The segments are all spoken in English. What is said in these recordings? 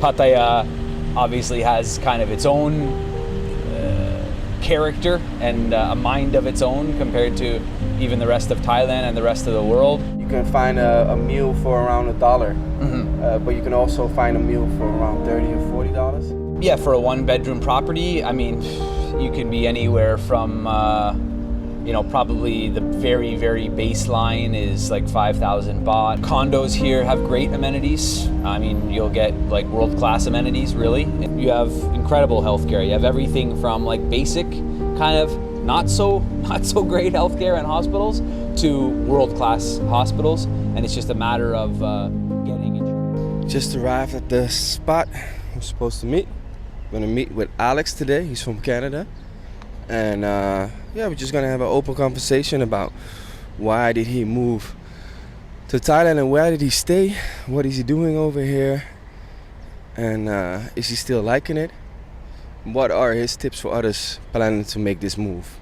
Pattaya obviously has kind of its own character and a mind of its own compared to even the rest of Thailand and the rest of the world. You can find a meal for around $1, but you can also find a meal for around $30 or $40. Yeah, for a one-bedroom property, I mean, you can be anywhere from, probably the very, very baseline is like 5,000 baht. Condos here have great amenities. I mean, you'll get like world-class amenities, really. You have incredible healthcare. You have everything from like basic, kind of not so great healthcare and hospitals to world-class hospitals, and it's just a matter of getting insurance. Just arrived at the spot I'm supposed to meet. I'm gonna meet with Alex today. He's from Canada, and we're just gonna have an open conversation about why did he move to Thailand and where did he stay, what is he doing over here, and is he still liking it? What are his tips for others planning to make this move?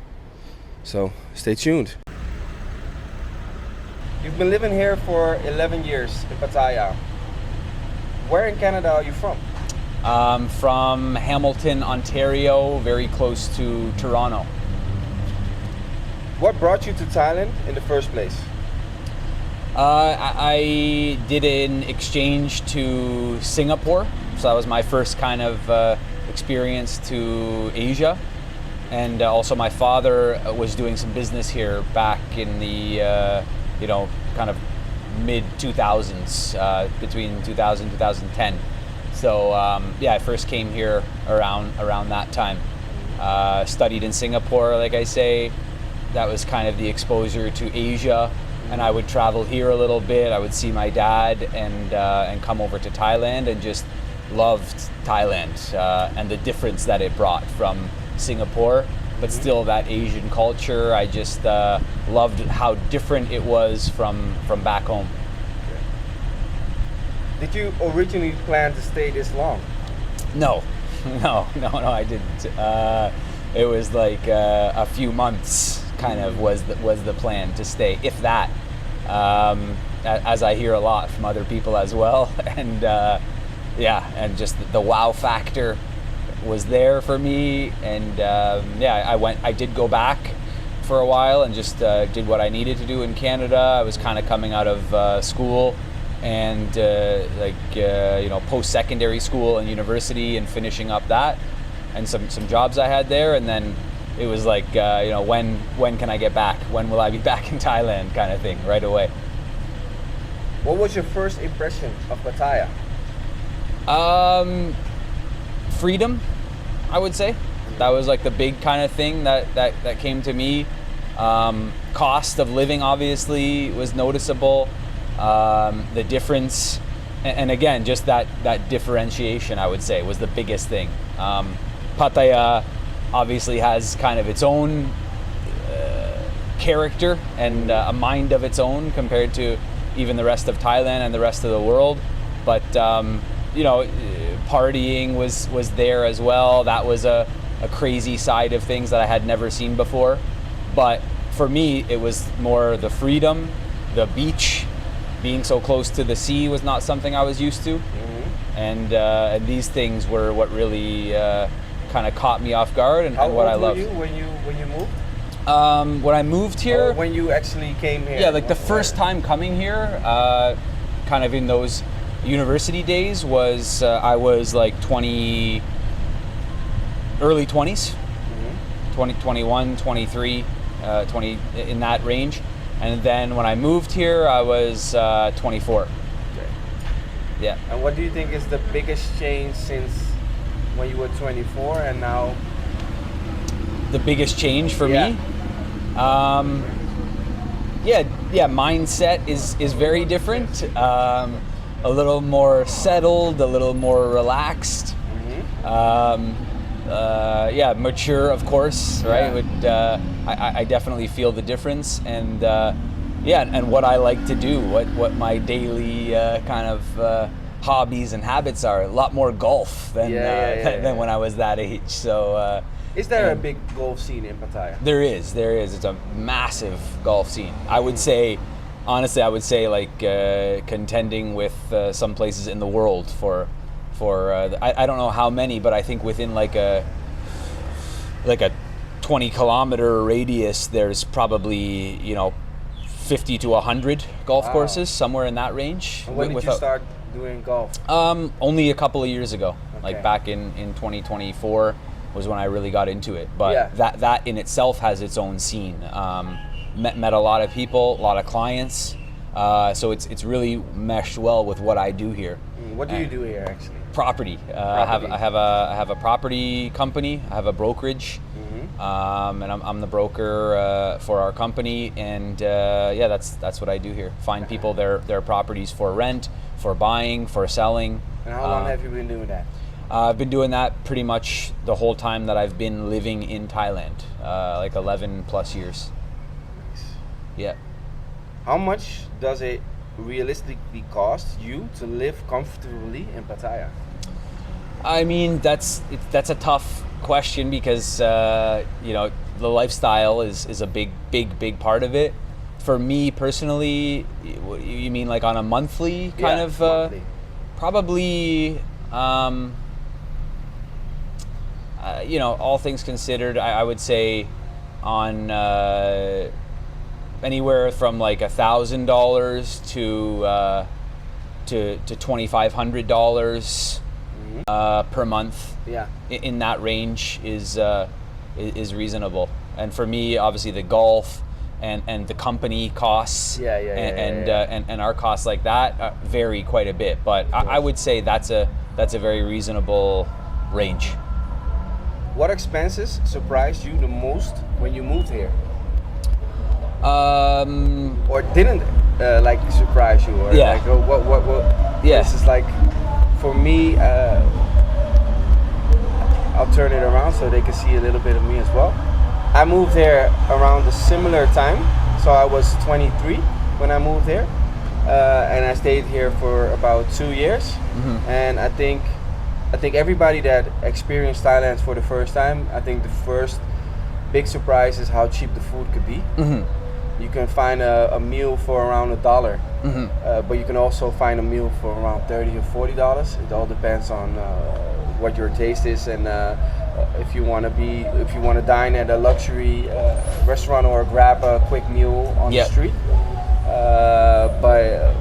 So stay tuned. You've been living here for 11 years in Pattaya. Where in Canada are you from? From Hamilton, Ontario, very close to Toronto. What brought you to Thailand in the first place? I did an exchange to Singapore, so that was my first kind of experience to Asia. And also my father was doing some business here back in the, kind of mid-2000s, between 2000 and 2010. So I first came here around that time. Studied in Singapore, like I say. That was kind of the exposure to Asia, and I would travel here a little bit. I would see my dad and come over to Thailand, and just loved Thailand and the difference that it brought from Singapore, but still that Asian culture. I just loved how different it was from back home. Did you originally plan to stay this long? No, I didn't. It was like a few months kind of was the plan to stay, if that, as I hear a lot from other people as well. And and just the wow factor was there for me. And I did go back for a while and just did what I needed to do in Canada. I was kind of coming out of school and post-secondary school and university, and finishing up that, and some jobs I had there. And then it was like, when can I get back? When will I be back in Thailand, kind of thing, right away. What was your first impression of Pattaya? Freedom, I would say. That was like the big kind of thing that came to me. Cost of living obviously was noticeable. The difference, and again, just that differentiation, I would say, was the biggest thing. Pattaya obviously has kind of its own character and a mind of its own compared to even the rest of Thailand and the rest of the world. But partying was there as well. That was a crazy side of things that I had never seen before. But for me, it was more the freedom, the beach. Being so close to the sea was not something I was used to, and these things were what really kind of caught me off guard, and what I loved. How old were you when you moved? When I moved here, or when you actually came here? Yeah, like the first time coming here, kind of in those university days, was I was like 20, early 20s, 20, 21, 23, 20, in that range. And then when I moved here, I was 24. Okay. Yeah. And what do you think is the biggest change since when you were 24 and now? The biggest change for me? Mindset is very different. A little more settled, a little more relaxed. Mature, of course, right? I definitely feel the difference, and and what I like to do, what my daily kind of hobbies and habits are. A lot more golf than when I was that age. So is there a big golf scene in Pattaya? There is. It's a massive golf scene. I would say, honestly, like contending with some places in the world for for I don't know how many, but I think within like a 20 kilometer radius, there's probably 50 to 100 golf courses, somewhere in that range. And when did you start doing golf? Only a couple of years ago, like Okay. back in 2024 was when I really got into it. But Yeah. that in itself has its own scene. Met a lot of people, a lot of clients. So it's really meshed well with what I do here. What do you do here actually? Property. Property. I have a property company. I have a brokerage, and I'm the broker for our company. And that's what I do here. Find people their properties for rent, for buying, for selling. And how long have you been doing that? I've been doing that pretty much the whole time that I've been living in Thailand, like 11 plus years. Yeah. How much does it realistically cost you to live comfortably in Pattaya? I mean, that's a tough question because the lifestyle is a big part of it. For me personally, you mean like on a monthly kind of? Monthly. Probably. All things considered, I would say on anywhere from like $1,000 to $2,500 per month. Yeah. In that range is reasonable. And for me, obviously, the golf and the company costs and our costs like that vary quite a bit. But I would say that's a very reasonable range. What expenses surprised you the most when you moved here? Or didn't surprise you? Or Yeah. What Yeah. This is like, for me, I'll turn it around so they can see a little bit of me as well. I moved here around a similar time, so I was 23 when I moved here, and I stayed here for about 2 years. And I think everybody that experienced Thailand for the first time, I think the first big surprise is how cheap the food could be. You can find a meal for around $1, but you can also find a meal for around $30 or $40. It all depends on what your taste is, and if you want to dine at a luxury restaurant or grab a quick meal on the street. But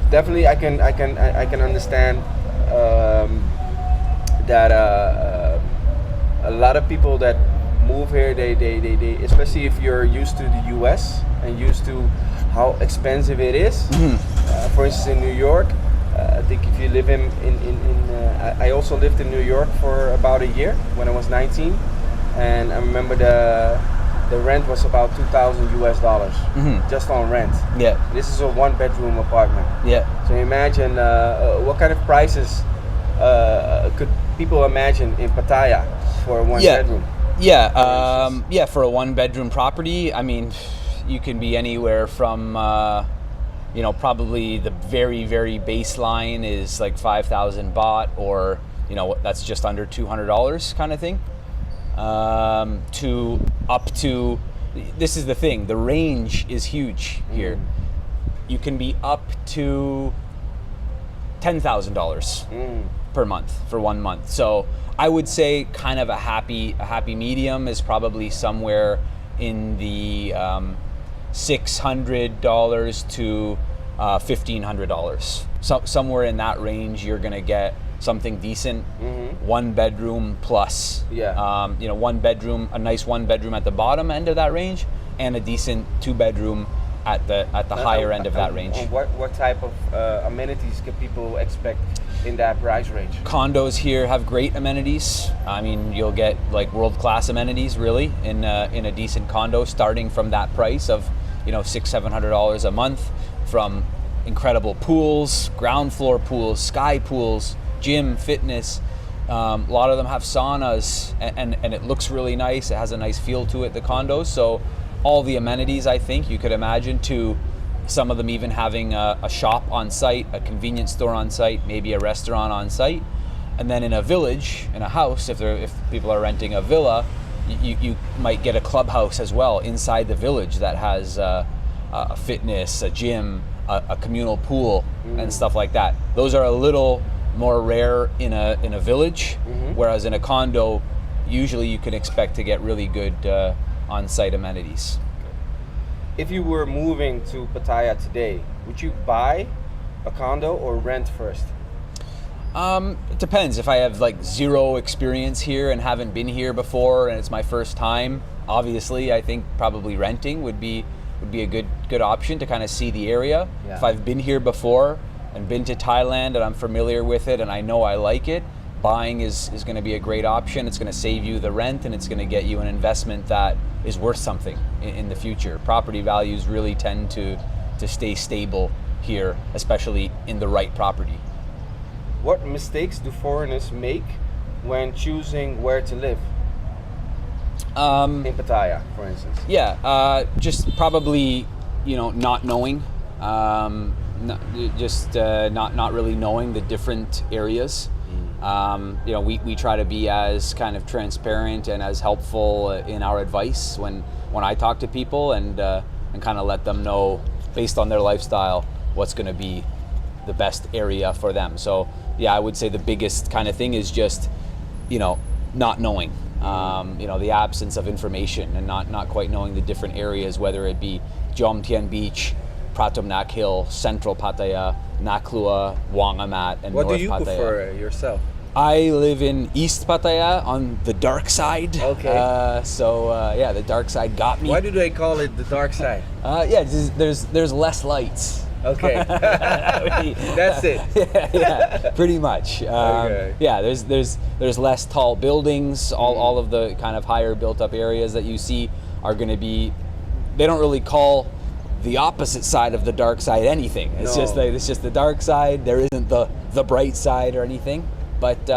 definitely, I can understand that a lot of people that move here, they especially if you're used to the US and used to how expensive it is. For instance, in New York, I think if you live I also lived in New York for about a year when I was 19, and I remember the rent was about $2,000 just on rent. Yeah. This is a 1-bedroom apartment. Yeah. So imagine what kind of prices could people imagine in Pattaya for a 1-bedroom? Yeah, for a 1-bedroom property, I mean, you can be anywhere from, probably the very, very baseline is like 5,000 baht, or, that's just under $200 kind of thing, to up to, this is the thing, the range is huge here. You can be up to $10,000 per month for 1 month. So I would say kind of a happy medium is probably somewhere in the $600 to $1,500. So somewhere in that range, you're gonna get something decent. 1-bedroom plus. Yeah. 1-bedroom, a nice 1-bedroom at the bottom end of that range, and a decent 2-bedroom at the higher end of that range. And what type of amenities can people expect in that price range? Condos here have great amenities. I mean, you'll get like world-class amenities really in a decent condo, starting from that price of $600-700 a month, from incredible pools, ground floor pools, sky pools, gym, fitness. A lot of them have saunas, and it looks really nice. It has a nice feel to it, the condos. So all the amenities, I think you could imagine, to some of them even having a shop on site, a convenience store on site, maybe a restaurant on site. And then in a village, in a house, if people are renting a villa, you might get a clubhouse as well inside the village that has a fitness, a gym, a communal pool, and stuff like that. Those are a little more rare in a village, Mhm. whereas in a condo, usually you can expect to get really good on-site amenities. If you were moving to Pattaya today, would you buy a condo or rent first? It depends. If I have like zero experience here and haven't been here before and it's my first time, obviously I think probably renting would be a good option to kind of see the area. Yeah. If I've been here before and been to Thailand and I'm familiar with it and I know I like it, buying is going to be a great option. It's going to save you the rent and it's going to get you an investment that is worth something in the future. Property values really tend to stay stable here, especially in the right property. What mistakes do foreigners make when choosing where to live? In Pattaya, for instance. Yeah, just probably, not knowing, not really knowing the different areas. We try to be as kind of transparent and as helpful in our advice when I talk to people and kind of let them know based on their lifestyle what's going to be the best area for them. So yeah, I would say the biggest kind of thing is just, not knowing. The absence of information and not quite knowing the different areas, whether it be Jomtien Beach, Pratumnak Hill, Central Pattaya, Naklua, Wongamat, and What North do you Pattaya. prefer yourself? I live in East Pattaya on the dark side. Okay. The dark side got me. Why do they call it the dark side? There's less lights. Okay. That's it. yeah, pretty much. Okay. Yeah, there's less tall buildings. All of the kind of higher built up areas that you see are going to be. They don't really call the opposite side of the dark side anything. It's No. it's just the dark side. There isn't the bright side or anything. But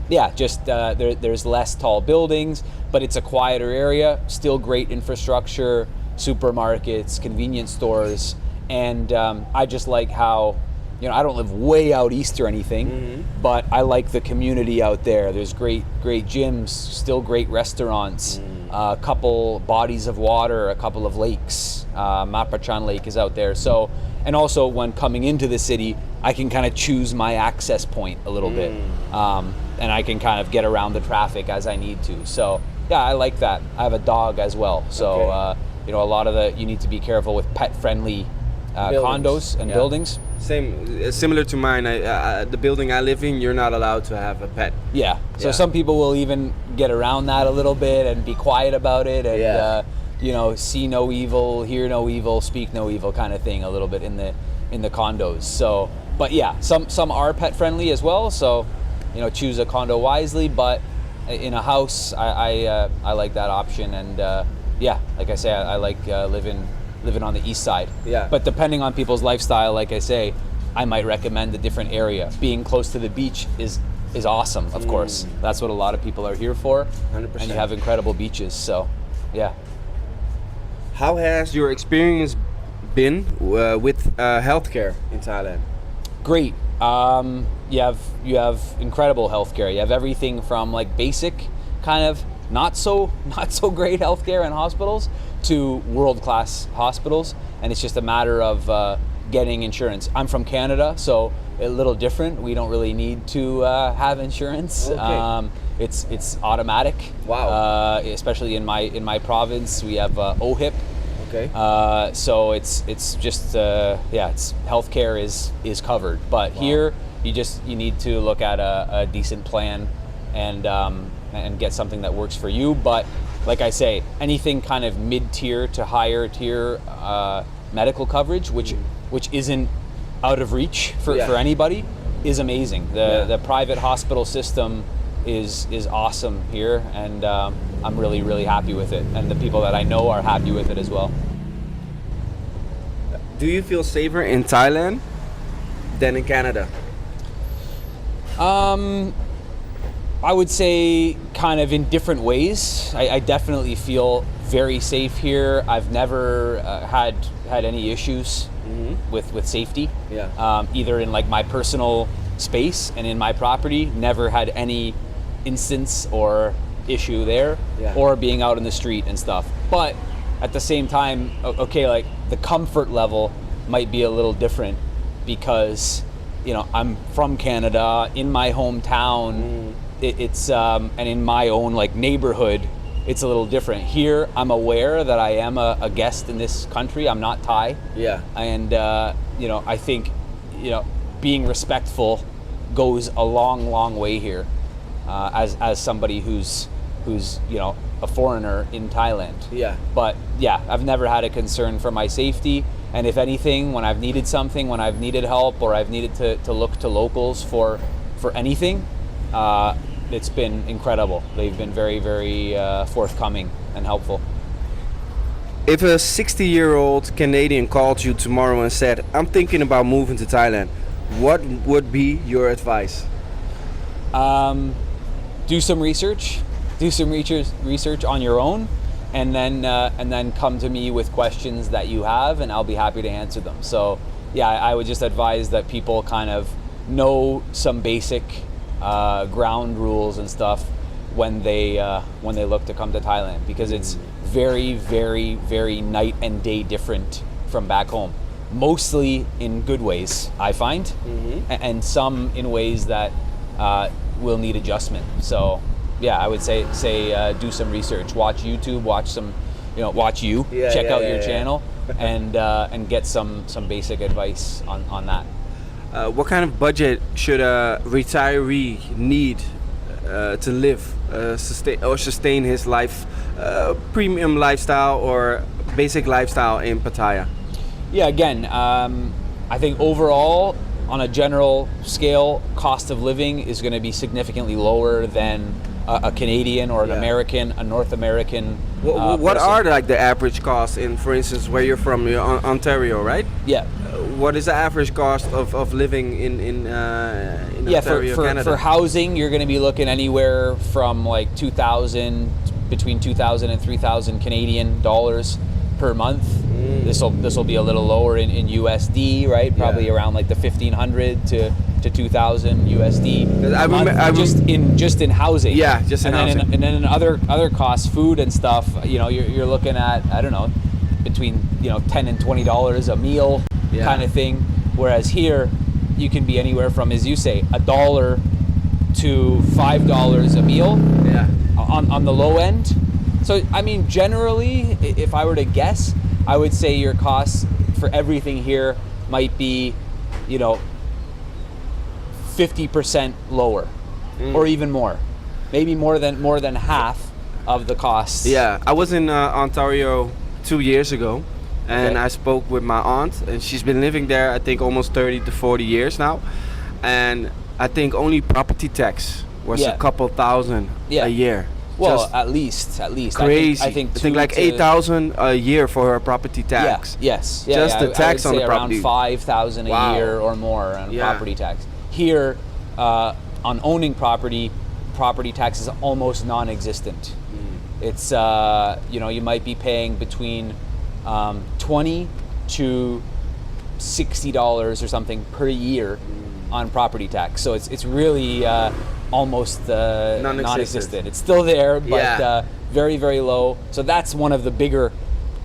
there's less tall buildings, but it's a quieter area. Still great infrastructure, supermarkets, convenience stores. And I just like how, I don't live way out east or anything, but I like the community out there. There's great gyms, still great restaurants, a couple bodies of water, a couple of lakes. Mapachan Lake is out there. So, and also when coming into the city, I can kind of choose my access point a little bit, and I can kind of get around the traffic as I need to. So yeah, I like that. I have a dog as well, so Okay. a lot of you need to be careful with pet-friendly condos and buildings. Similar to mine. The building I live in, you're not allowed to have a pet. Yeah. So Yeah. some people will even get around that a little bit and be quiet about it, and see no evil, hear no evil, speak no evil kind of thing a little bit in the condos. So, but yeah, some are pet friendly as well. So, choose a condo wisely. But in a house, I like that option, and like I say, I like living on the east side. Yeah. But depending on people's lifestyle, like I say, I might recommend a different area. Being close to the beach is awesome, of course. That's what a lot of people are here for. 100%. And you have incredible beaches, so yeah. How has your experience been with healthcare in Thailand? Great. You have incredible healthcare. You have everything from like basic kind of not so great healthcare and hospitals to world-class hospitals, and it's just a matter of getting insurance. I'm from Canada, so a little different. We don't really need to have insurance. Okay. It's automatic. Wow. Especially in my province, we have OHIP. Okay. So it's just it's healthcare is covered, but here you need to look at a decent plan and get something that works for you. But like I say, anything kind of mid-tier to higher tier medical coverage, which isn't out of reach for anybody, is amazing. The private hospital system is awesome here, and I'm really, really happy with it, and the people that I know are happy with it as well. Do you feel safer in Thailand than in Canada? I would say kind of in different ways. I definitely feel very safe here. I've never had any issues with safety. Yeah. Either in like my personal space and in my property, never had any instance or issue there, or being out in the street and stuff. But at the same time, okay, like the comfort level might be a little different because I'm from Canada, in my hometown. It's and in my own like neighborhood, it's a little different. Here, I'm aware that I am a guest in this country. I'm not Thai. Yeah. And I think being respectful goes a long, long way here. As somebody who's a foreigner in Thailand. Yeah. But yeah, I've never had a concern for my safety. And if anything, when I've needed something, when I've needed help, or I've needed to look to locals for anything, it's been incredible. They've been very, very forthcoming and helpful. If a 60-year-old Canadian called you tomorrow and said, I'm thinking about moving to Thailand, what would be your advice? Do some research. Do some research on your own, and then come to me with questions that you have, and I'll be happy to answer them. So yeah, I would just advise that people kind of know some basic ground rules and stuff when they look to come to Thailand, because it's very, very, very night and day different from back home. Mostly in good ways, I find, and some in ways that will need adjustment. So yeah, I would say do some research, watch YouTube, watch you, check out your channel, and get some basic advice on that. What kind of budget should a retiree need to live, sustain his life, premium lifestyle or basic lifestyle in Pattaya? Yeah, again, I think overall, on a general scale, cost of living is going to be significantly lower than a Canadian or an American, a North American. What are like the average costs in, for instance, where you're from, you're Ontario, right? Yeah. What is the average cost of living in Ontario, Canada? For housing, you're going to be looking anywhere from like between 2,000 and 3,000 Canadian dollars per month. This will be a little lower in USD, right? Probably around like the 1,500 to 2,000 USD. Just in housing. Yeah, just in housing. And then in other costs, food and stuff. You're looking at, I don't know, between $10 and $20 a meal kind of thing. Whereas here, you can be anywhere from, as you say, $1 to $5 a meal. Yeah. On the low end. So I mean, generally, if I were to guess, I would say your costs for everything here might be, 50% lower, or even more, maybe more than half of the costs. Yeah, I was in Ontario 2 years ago, and I spoke with my aunt, and she's been living there, I think, almost 30 to 40 years now, and I think only property tax was a couple thousand a year. Well, just at least. Crazy. I think like 8,000 a year for her property tax. Yeah. Yes. Just the tax I would on say the property. Around 5,000 a year or more on property tax. Here, on owning property tax is almost non-existent. It's you might be paying between $20 to $60 or something per year on property tax. So it's really almost non-existent. It's still there, but very, very low. So that's one of the bigger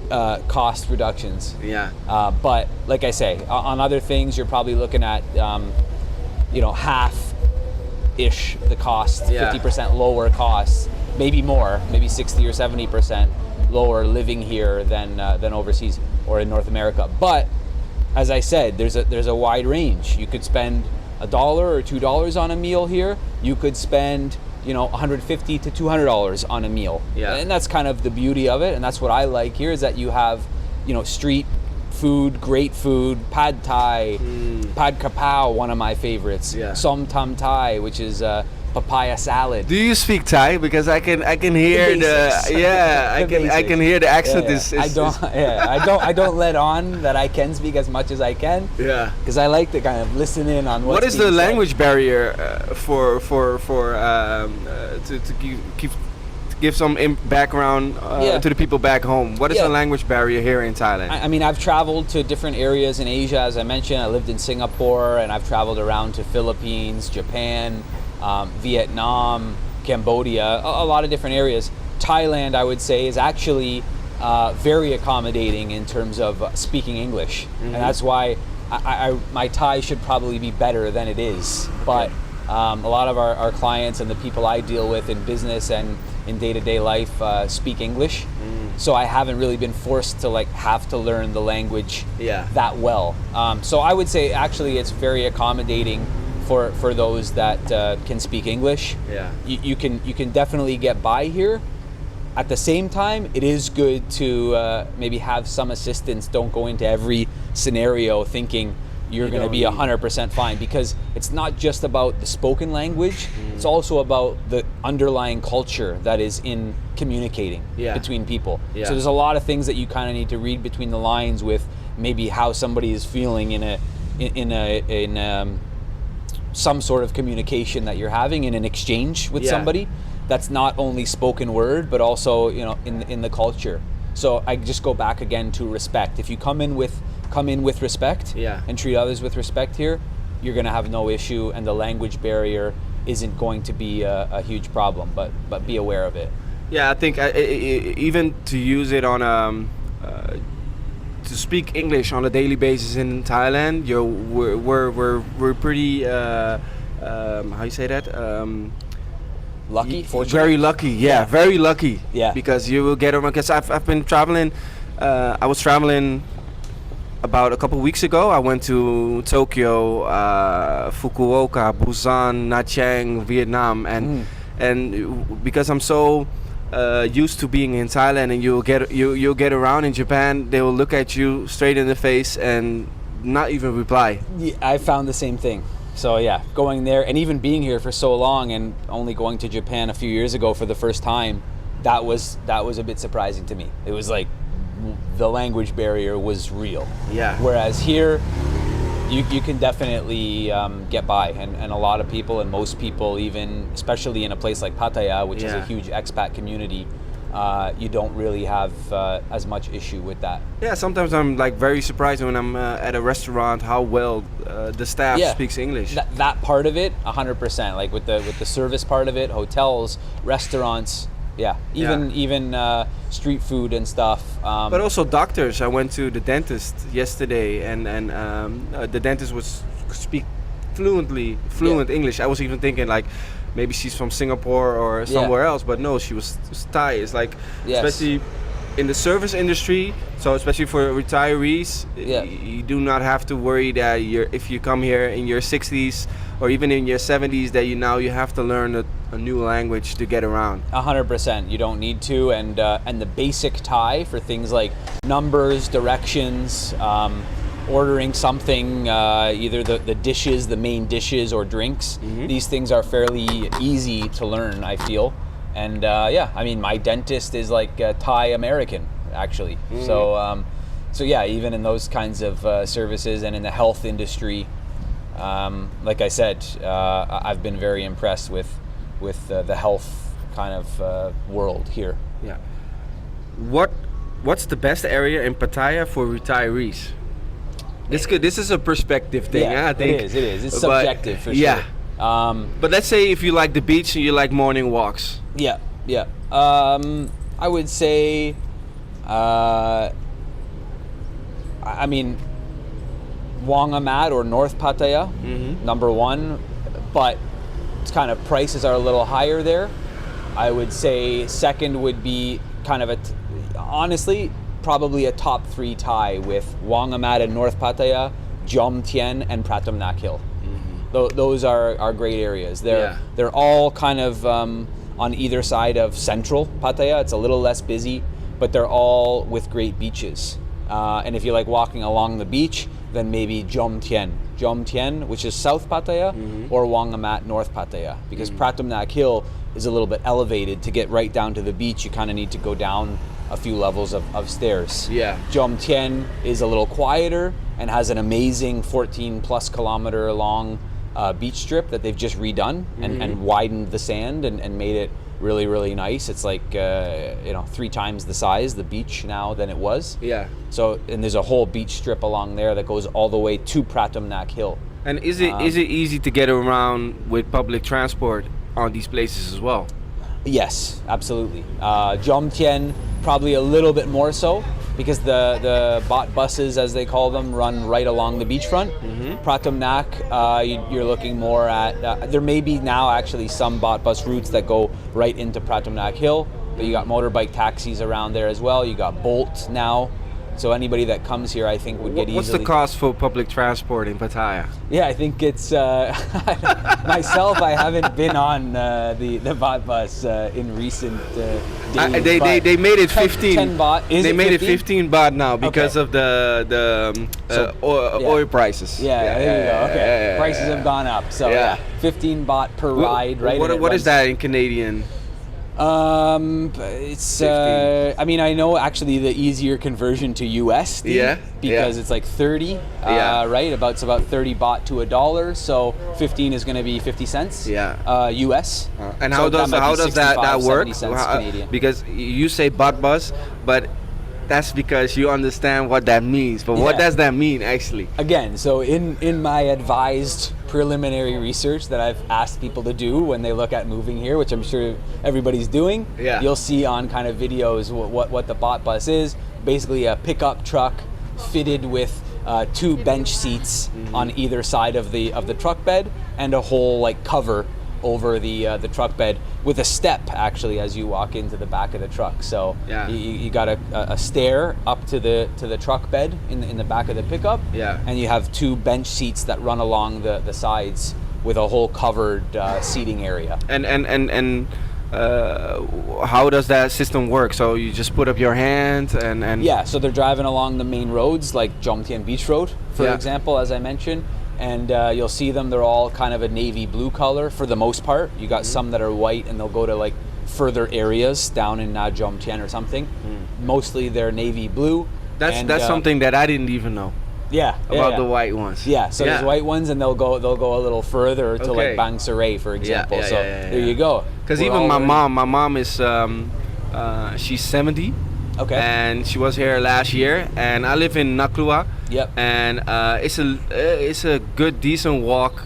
cost reductions. Yeah. But like I say, on other things, you're probably looking at half-ish the cost, 50% lower costs, maybe more, maybe 60 or 70% lower living here than overseas or in North America. But as I said, there's a wide range. You could spend $1 or $2 on a meal here. You could spend $150 to $200 on a meal. Yeah. And that's kind of the beauty of it, and that's what I like here, is that you have street food, great food, pad thai, pad kapow, one of my favorites, som tam thai, which is papaya salad. Do you speak Thai? Because I can hear I can hear the accent. I don't let on that I can speak as much as I can. Yeah. Because I like to kind of listen in on what is the language barrier to give some background to the people back home. What is the language barrier here in Thailand? I mean, I've traveled to different areas in Asia, as I mentioned. I lived in Singapore, and I've traveled around to Philippines, Japan, Vietnam, Cambodia, a lot of different areas. Thailand, I would say, is actually very accommodating in terms of speaking English. And that's why my Thai should probably be better than it is, but a lot of our clients and the people I deal with in business and in day-to-day life speak English, so I haven't really been forced to like have to learn the language that well. So I would say actually it's very accommodating for those that can speak English. You can definitely get by here. At the same time, it is good to maybe have some assistance. Don't go into every scenario thinking you're going to be 100% fine, because it's not just about the spoken language, it's also about the underlying culture that is in communicating between people. So there's a lot of things that you kind of need to read between the lines with maybe how somebody is feeling in some sort of communication that you're having in an exchange with somebody. That's not only spoken word, but also, you know, in the culture. So I just go back again to respect. If you come in with respect and treat others with respect here, you're going to have no issue, and the language barrier isn't going to be a huge problem. But be aware of it. Yeah, I think even to use it on to speak English on a daily basis in Thailand, we're pretty how you say that. Lucky, fortunate. Very lucky, very lucky. Yeah. Because you will get around. Because I've been traveling. I was traveling about a couple weeks ago. I went to Tokyo, Fukuoka, Busan, Nha Trang, Vietnam, and because I'm so used to being in Thailand, and you'll get around in Japan, they will look at you straight in the face and not even reply. Yeah, I found the same thing. So yeah, going there and even being here for so long and only going to Japan a few years ago for the first time, that was a bit surprising to me. It was like the language barrier was real. Yeah. Whereas here, you can definitely get by, and a lot of people, and most people, even especially in a place like Pattaya, which is a huge expat community, you don't really have as much issue with that. Yeah, sometimes I'm like very surprised when I'm at a restaurant how well the staff speaks English. That part of it, 100%. Like with the service part of it, hotels, restaurants, even street food and stuff. But also doctors. I went to the dentist yesterday, and the dentist was speak fluent English. I was even thinking like, maybe she's from Singapore or somewhere else, but no, she was Thai. It's like, especially in the service industry, so especially for retirees, you do not have to worry that if you come here in your 60s or even in your 70s, that you have to learn a new language to get around. 100%, you don't need to, and the basic Thai for things like numbers, directions, ordering something, either the dishes, the main dishes, or drinks. These things are fairly easy to learn, I feel. And I mean, my dentist is like Thai American, actually. So yeah, even in those kinds of services and in the health industry, like I said, I've been very impressed with the health kind of world here. Yeah. What's the best area in Pattaya for retirees? This is a perspective thing, I think. It is. It's subjective for sure. But let's say if you like the beach and you like morning walks. Yeah. I would say, I mean, Wongamat or North Pattaya, number one, but it's kind of prices are a little higher there. I would say second would be kind of honestly, probably a top 3 Thai with Wongamat and North Pattaya, Jomtien and Pratumnak Hill. Those are great areas. They're all kind of on either side of central Pattaya. It's a little less busy, but they're all with great beaches. And if you like walking along the beach, then maybe Jomtien, which is South Pattaya, or Wongamat, North Pattaya, because Pratumnak Hill is a little bit elevated. To get right down to the beach, you kind of need to go down a few levels of stairs. Jomtien is a little quieter and has an amazing 14 plus kilometer long beach strip that they've just redone and widened the sand and made it really, really nice. It's like 3 times the size, the beach now, than it was. So, and there's a whole beach strip along there that goes all the way to Pratumnak Hill. And is it easy to get around with public transport on these places as well? Yes, absolutely. Jomtien probably a little bit more so. because the bot buses, as they call them, run right along the beachfront. Pratumnak, you're looking more at, there may be now actually some bot bus routes that go right into Pratumnak Hill, but you got motorbike taxis around there as well. You got Bolt now. So anybody that comes here, I think, would get What's easily. the cost for public transport in Pattaya? Yeah, I think it's myself. I haven't been on the bot bus in recent days. They made it 15. 10 baht. Is they it made 15? it 15 baht now because Okay. of the oil prices. Yeah, there you go. Okay, yeah, prices yeah. have gone up. So Yeah. 15 baht per ride, right? And it What is runs- that in Canadian? It's. I mean, I know actually the easier conversion to USD. Yeah, Because yeah. it's like 30. Yeah. Right. It's about 30 baht to $1. So 15 is going to be 50 cents. Yeah. US. And So how does might be that 65, work? 70 cents How- Canadian. Because you say bot bus, but that's because you understand what that means. But what Yeah. does that mean actually? Again, so in my advised preliminary research that I've asked people to do when they look at moving here, which I'm sure everybody's doing, Yeah. you'll see on kind of videos what the bot bus is. Basically a pickup truck fitted with 2 bench seats on either side of the truck bed and a whole like cover over the truck bed with a step actually as you walk into the back of the truck. So Yeah. you got a stair up to the truck bed in the back of the pickup. Yeah. And you have 2 bench seats that run along the sides with a whole covered seating area. And how does that system work? So you just put up your hand and Yeah, so they're driving along the main roads like Jomtien Beach Road, for Yeah. example, as I mentioned. And you'll see them, they're all kind of a navy blue color for the most part. You got some that are white and they'll go to like further areas down in Jomtien or something. Mostly they're navy blue. That's And, something that I didn't even know yeah, about yeah. the white ones. Yeah, so there's white ones and they'll go a little further to Okay. like Bang Saray, for example. So there you go. Because We're even all my learning. mom is she's 70. Okay. And she was here last year, and I live in Naklua. Yep. And it's a good decent walk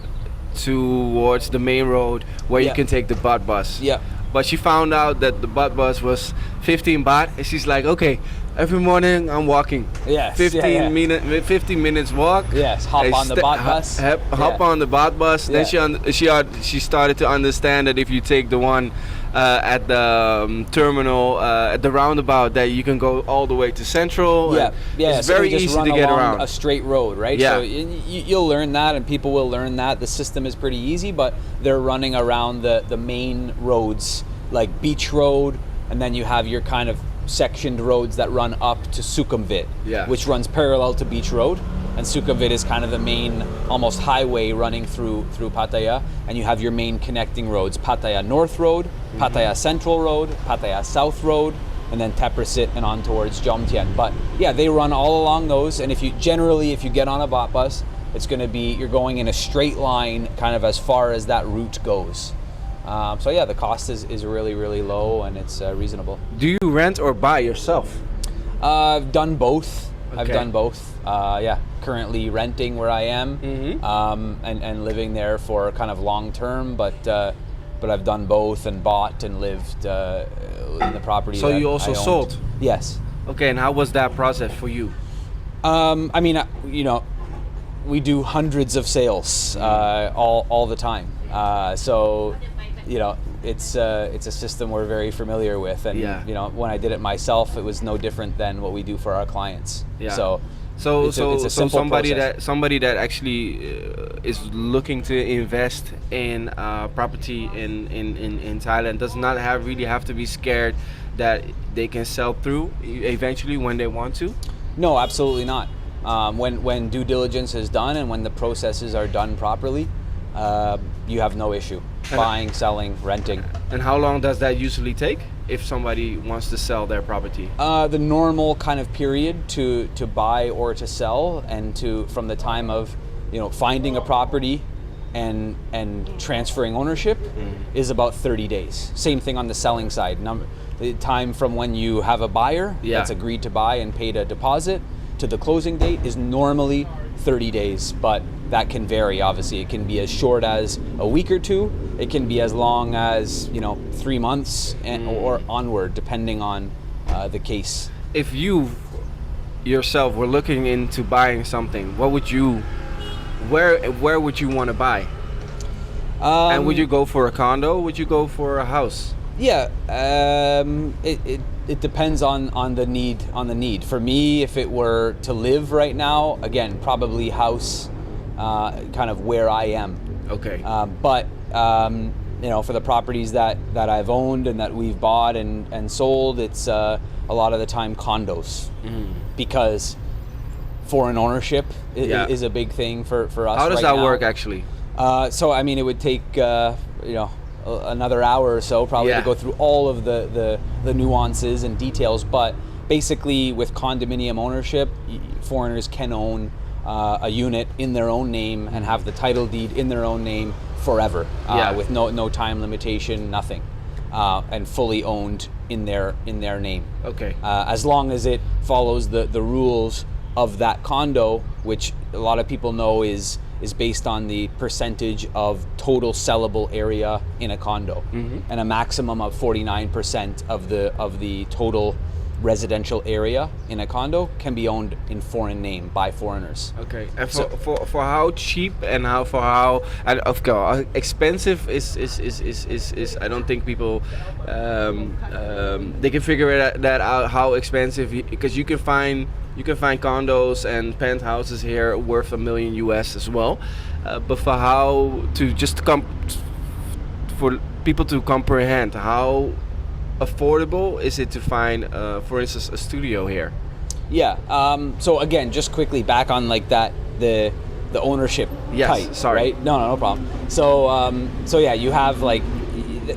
towards the main road where you Yeah. can take the bot bus. Yeah. But she found out that the bot bus was 15 baht, and she's like, okay, every morning I'm walking. Yes, 15 yeah. 15 minutes walk. Yes, hop And on the bot bus. Hop Yeah. on the bot bus. Yeah. Then she started to understand that if you take the one at the terminal at the roundabout, that you can go all the way to Central. Yeah, and yeah. It's so very they just easy run to get along around. a straight road, right? Yeah. So you'll learn that, and people will learn that. The system is pretty easy, but they're running around the main roads, like Beach Road, and then you have your kind of sectioned roads that run up to Sukhumvit, Yeah. which runs parallel to Beach Road. And Sukhumvit is kind of the main, almost highway running through Pattaya. And you have your main connecting roads: Pattaya North Road, Pattaya Central Road, Pattaya South Road, and then Teprasit and on towards Jomtien. But yeah, they run all along those. And if you get on a bot bus, it's going to be, you're going in a straight line kind of as far as that route goes. So yeah, the cost is really, really low, and it's reasonable. Do you rent or buy yourself? I've done both. I've Okay. done both. Yeah, currently renting where I am, and living there for kind of long term. But I've done both and bought and lived in the property. So that you also I owned. sold? Yes. Okay, and how was that process for you? I mean, we do hundreds of sales all the time. So, it's a system we're very familiar with, and Yeah. when I did it myself, it was no different than what we do for our clients. Yeah. So it's a simple somebody process. that actually is looking to invest in property in Thailand does not really have to be scared that they can sell through eventually when they want to. No, absolutely not. When due diligence is done and when the processes are done properly, you have no issue buying, selling, renting. And how long does that usually take if somebody wants to sell their property? The normal kind of period to buy or to sell, and from the time of finding a property and transferring ownership is about 30 days. Same thing on the selling side. The time from when you have a buyer that's agreed to buy and paid a deposit to the closing date is normally 30 days, but that can vary. Obviously, it can be as short as a week or two. It can be as long as 3 months or onward, depending on the case. If you yourself were looking into buying something, what would you, where would you want to buy? And would you go for a condo? Would you go for a house? Yeah, it depends on the need. For me, if it were to live right now, again, probably house, kind of where I am. Okay. But for the properties that I've owned and that we've bought and sold, it's a lot of the time condos, because foreign ownership is a big thing for us. How does right that now. work actually? So I mean, it would take another hour or so probably to go through all of the nuances and details. But basically, with condominium ownership, foreigners can own a unit in their own name and have the title deed in their own name forever, with no time limitation, nothing, and fully owned in their name. Okay. As long as it follows the rules of that condo, which a lot of people know is based on the percentage of total sellable area in a condo, and a maximum of 49% of the total residential area in a condo can be owned in foreign name by foreigners. Okay. And for how cheap and and of course expensive is I don't think people they can figure that out, how expensive, because you can find condos and penthouses here worth $1 million US as well, but for how to for people to comprehend, how affordable is it to find, for instance, a studio here? Yeah. So again, just quickly back on like that the ownership type. Sorry. Right? No problem. So yeah, you have like,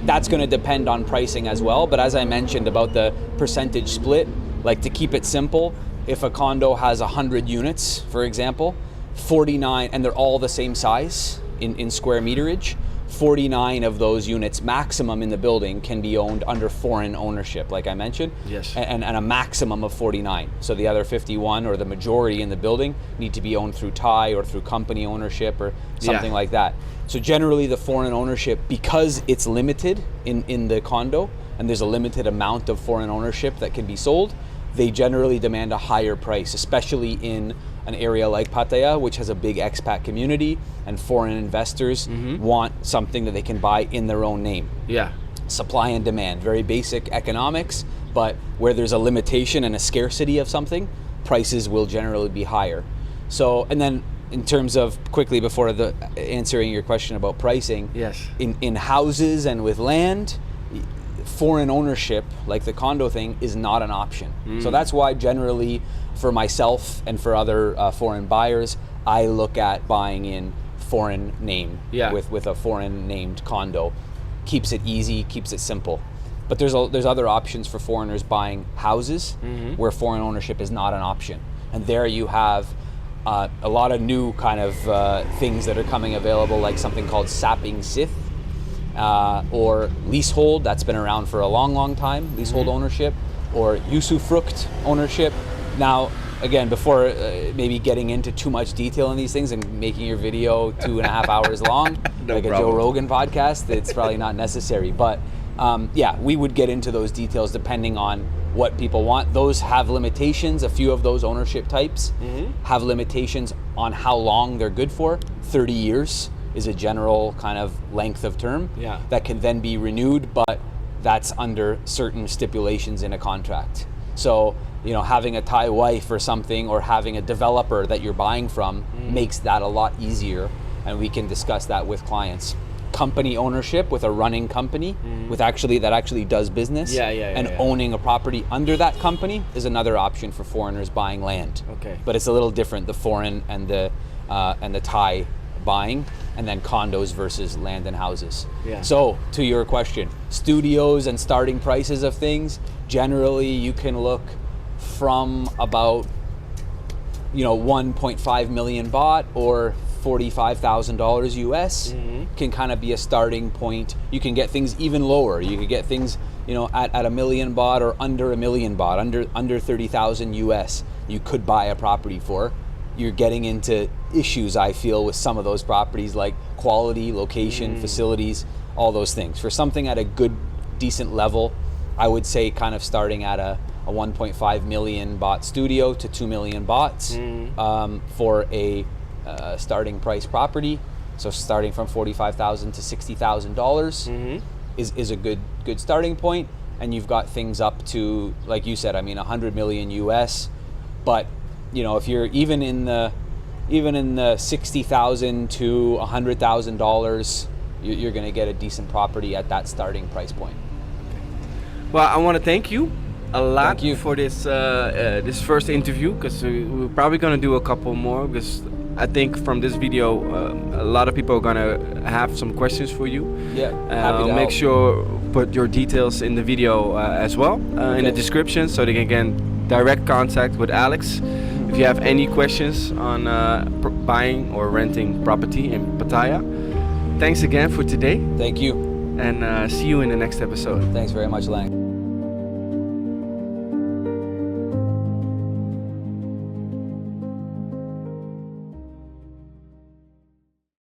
that's going to depend on pricing as well. But as I mentioned about the percentage split, like to keep it simple, if a condo has 100 units, for example, 49, and they're all the same size in square meterage, 49 of those units maximum in the building can be owned under foreign ownership, like I mentioned. Yes. And a maximum of 49. So the other 51, or the majority in the building, need to be owned through Thai or through company ownership or something like that. So generally the foreign ownership, because it's limited in the condo, and there's a limited amount of foreign ownership that can be sold, they generally demand a higher price, especially in an area like Pattaya, which has a big expat community, and foreign investors want something that they can buy in their own name. Yeah. Supply and demand, very basic economics, but where there's a limitation and a scarcity of something, prices will generally be higher. So, and then in terms of, quickly before answering your question about pricing, yes, in houses and with land, foreign ownership, like the condo thing, is not an option. So that's why generally for myself and for other foreign buyers, I look at buying in foreign name, with a foreign named condo. Keeps it easy, keeps it simple. But there's other options for foreigners buying houses where foreign ownership is not an option. And there you have a lot of new kind of things that are coming available, like something called sapping sith, or leasehold. That's been around for a long time, leasehold ownership, or usufruct ownership. Now, again, before maybe getting into too much detail in these things and making your video 2.5 hours long, No like problem. a Joe Rogan podcast, it's probably not necessary. But we would get into those details depending on what people want. Those have limitations. A few of those ownership types have limitations on how long they're good for. 30 years is a general kind of length of term that can then be renewed, but that's under certain stipulations in a contract. So, having a Thai wife or something, or having a developer that you're buying from makes that a lot easier, and we can discuss that with clients. Company ownership with a running company that actually does business, owning a property under that company is another option for foreigners buying land. Okay. But it's a little different, the foreign and the Thai buying, and then condos versus land and houses. Yeah. So to your question, studios and starting prices of things, generally you can look from about 1.5 million baht or $45,000 US can kind of be a starting point. You can get things even lower. You could get things at $1 million baht or under $1 million baht, under 30,000 US. You could buy a property for. You're getting into issues, I feel, with some of those properties, like quality, location, facilities, all those things. For something at a good, decent level, I would say kind of starting at a a 1.5 million baht studio to 2 million bahts for a starting price property. So starting from $45,000 to $60,000 is a good starting point. And you've got things up to, like you said, I mean, 100 million US. But you know, if you're even in the $60,000 to $100,000, you're going to get a decent property at that starting price point. Well, I want to thank you a lot Thank you. for this this first interview, because we're probably going to do a couple more, because I think from this video a lot of people are going to have some questions for you. Yeah, happy I'll to make help. sure put your details in the video as well in the description, so they can get direct contact with Alex if you have any questions on buying or renting property in Pattaya. Thanks again for today, Thank you. and see you in the next episode. Thanks very much, Lang.